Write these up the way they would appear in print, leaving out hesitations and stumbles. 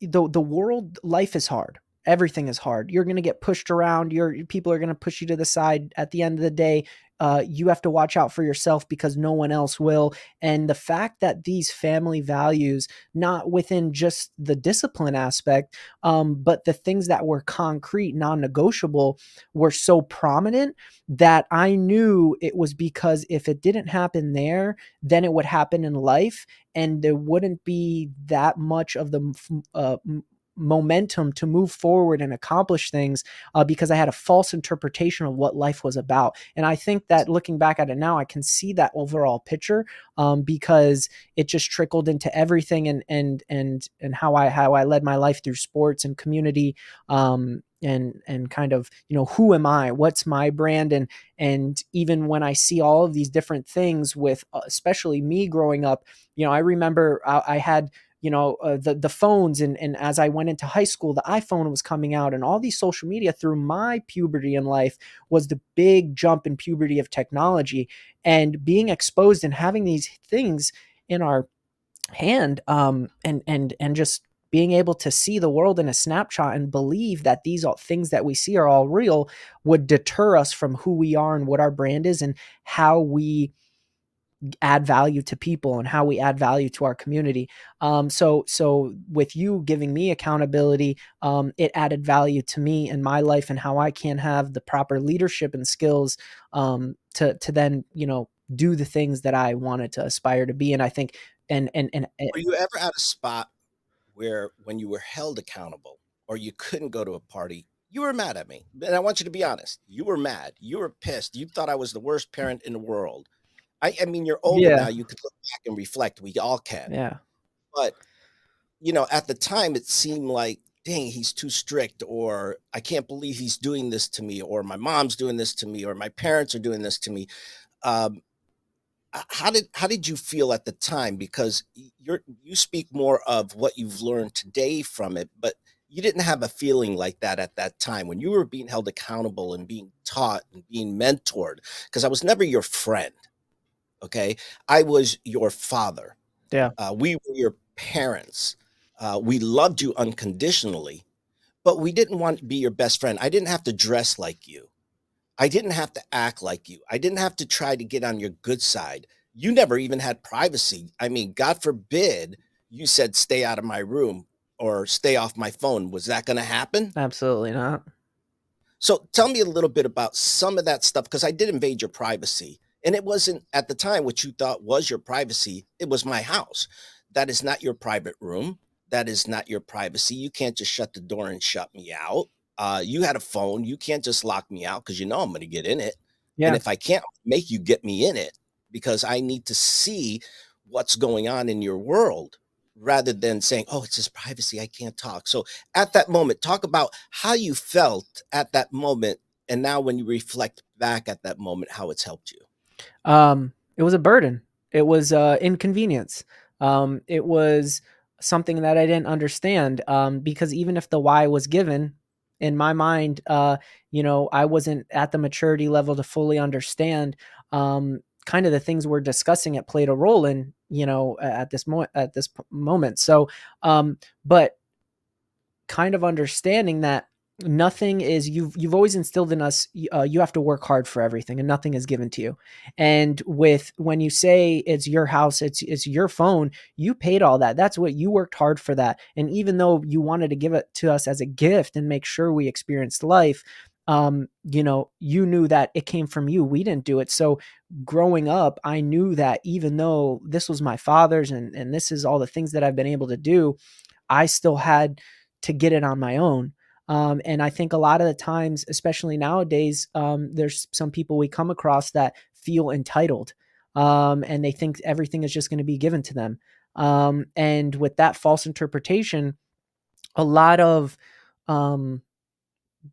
the world, life is hard. Everything is hard. You're going to get pushed around. People are going to push you to the side. At the end of the day, you have to watch out for yourself because no one else will. And the fact that these family values, not within just the discipline aspect, but the things that were concrete, non-negotiable, were so prominent that I knew it was because if it didn't happen there, then it would happen in life, and there wouldn't be that much of the momentum to move forward and accomplish things, because I had a false interpretation of what life was about. And I think that looking back at it now, I can see that overall picture, because it just trickled into everything, and how I led my life through sports and community, and kind of, who am I, what's my brand. And even when I see all of these different things with, especially me growing up, I remember I had, the phones, and as I went into high school, the iPhone was coming out, and all these social media through my puberty in life was the big jump in puberty of technology, and being exposed and having these things in our hand, and just being able to see the world in a snapshot and believe that these all things that we see are all real, would deter us from who we are and what our brand is and how we add value to people and how we add value to our community. So with you giving me accountability, it added value to me in my life and how I can have the proper leadership and skills, to then, do the things that I wanted to aspire to be. And I think, and Were you ever at a spot where when you were held accountable or you couldn't go to a party, you were mad at me? And I want you to be honest. You were mad. You were pissed. You thought I was the worst parent in the world. I mean, you're older yeah, now. You could look back and reflect. We all can. yeah, But, at the time, it seemed like, dang, he's too strict, or I can't believe he's doing this to me, or my mom's doing this to me, or my parents are doing this to me. Um, how did you feel at the time? Because you speak more of what you've learned today from it, but you didn't have a feeling like that at that time when you were being held accountable and being taught and being mentored. Because I was never your friend, okay? I was your father. yeah. We were your parents. We loved you unconditionally, but we didn't want to be your best friend. I didn't have to dress like you. I didn't have to act like you. I didn't have to try to get on your good side. You never even had privacy. I mean, God forbid you said, stay out of my room or stay off my phone. Was that going to happen? Absolutely not. So tell me a little bit about some of that stuff because I did invade your privacy. And it wasn't at the time what you thought was your privacy. It was my house. That is not your private room. That is not your privacy. You can't just shut the door and shut me out. You had a phone. You can't just lock me out because you know I'm going to get in it. And Yeah. if I can't make you get me in it because I need to see what's going on in your world rather than saying, oh, it's just privacy. I can't talk. So at that moment, talk about how you felt at that moment. And now when you reflect back at that moment, how it's helped you. It was a burden. It was inconvenience. It was something that I didn't understand, because even if the why was given in my mind, I wasn't at the maturity level to fully understand, kind of the things we're discussing. It played a role in, at this moment. So, but kind of understanding that nothing is, you've always instilled in us, you have to work hard for everything and nothing is given to you. And with, when you say it's your house, it's your phone, you paid all that, that's what you worked hard for that. And even though you wanted to give it to us as a gift and make sure we experienced life, you knew that it came from you, we didn't do it. So growing up, I knew that even though this was my father's, and this is all the things that I've been able to do, I still had to get it on my own. And I think a lot of the times, especially nowadays, there's some people we come across that feel entitled, and they think everything is just going to be given to them. And with that false interpretation, a lot of um,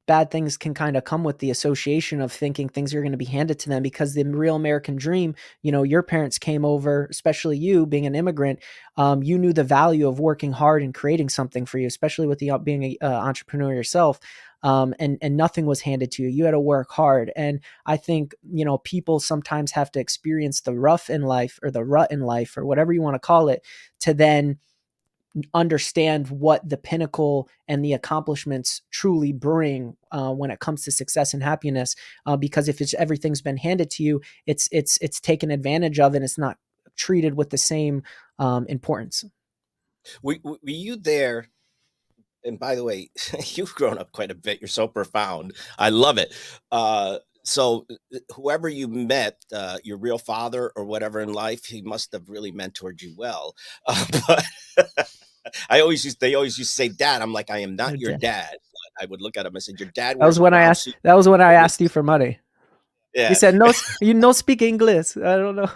bad things can kind of come with the association of thinking things are going to be handed to them, because the real American dream, your parents came over, especially you being an immigrant, you knew the value of working hard and creating something for you, especially with the being an entrepreneur yourself. And nothing was handed to you. You had to work hard. And I think, people sometimes have to experience the rough in life or the rut in life or whatever you want to call it to then understand what the pinnacle and the accomplishments truly bring when it comes to success and happiness. Because if it's everything's been handed to you, it's taken advantage of, and it's not treated with the same importance. Were you there? And by the way, you've grown up quite a bit. You're so profound. I love it. So whoever you met, your real father or whatever in life, he must have really mentored you well. But they always used to say, "Dad." I'm like, I am not your Okay. dad. But I would look at him and say, "Your dad That wears was a when I brown asked. suit." That was when I Delivers asked you for money. You yeah, said no. You no speak English. I don't know.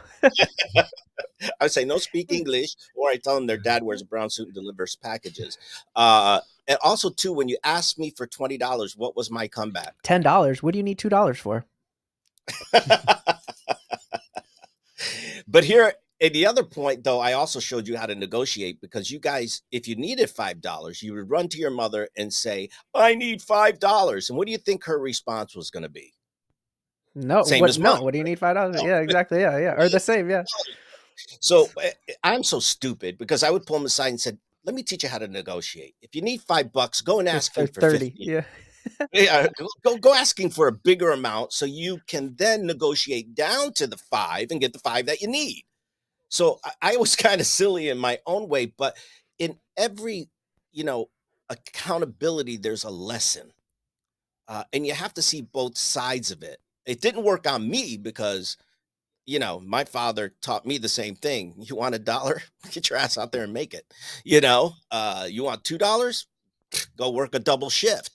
I would say no speak English, or I tell them their dad wears a brown suit and delivers packages. Uh, and also too, when you asked me for $20, what was my comeback? $10. What do you need $2 for? But here, at the other point, though, I also showed you how to negotiate, because you guys, if you needed $5, you would run to your mother and say, "I need $5." And what do you think her response was going to be? No. Same What? as mine. No. What do you need $5? No, Yeah. Exactly. Yeah. Yeah. Or the same. Yeah. so I'm so stupid because I would pull him aside and said, "Let me teach you how to negotiate. If you need $5, go and It's ask him for 30. 50. Yeah. Yeah, go asking for a bigger amount so you can then negotiate down to the 5 and get the 5 that you need." So I was kind of silly in my own way, but in every, you know, accountability, there's a lesson. And you have to see both sides of it. It didn't work on me because, my father taught me the same thing. You want $1? Get your ass out there and make it. You want $2? Go work a double shift.